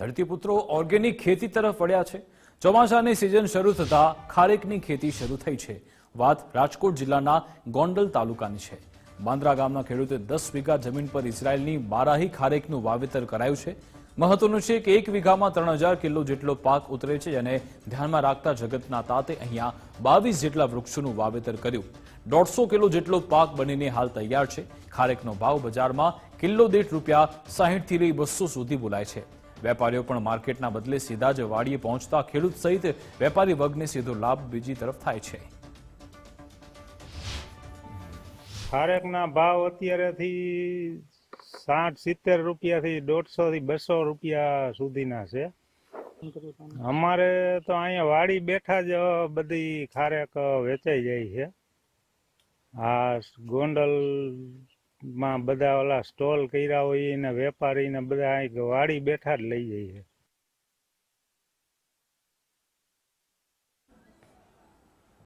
ધરતીપુત્રો organic ખેતી તરફ વળ્યા છે। ચોમાસાની સિઝન શરૂ થતા ખારેકની ખેતી શરૂ થઈ છે। વાત રાજકોટ જિલ્લાના ગોંડલ તાલુકાની છે। બાંદ્રા ગામના ખેડૂતે 10 વીઘા જમીન પર ઇઝરાયલની બારાહી ખારેકનું વાવેતર કરાયું છે। મહત્વનું છે કે 1 વીઘામાં 3000 કિલો જેટલો પાક ઉતરે છે અને ધ્યાનમાં રાખતા જગતના તાતે અહીંયા 22 જેટલા વૃક્ષોનું વાવેતર કર્યું। 150 કિલો જેટલો પાક બનીને હાલ તૈયાર છે। ખારેકનો ભાવ બજારમાં કિલો દીઠ ₹60 થી લઈ 200 સુધી બોલાય છે। વેપારીઓ પણ માર્કેટના બદલે સીધા જ વાડીએ પહોંચતા ખેડૂત સહિત વેપારી વર્ગને સીધો લાભ બીજી તરફ થાય છે। ખારેકના ભાવ અત્યારેથી 60-70 રૂપિયાથી 150 થી 200 રૂપિયા સુધીના છે। અમારે તો અહીંયા વાડી બેઠા જ બધી ખારેક વેચાઈ જાય છે। આ ગોંડલમાં બધા ઓલા સ્ટોલ કર્યા હોય ને વેપારીને બધા વાડી બેઠા જ લઈ જાય છે।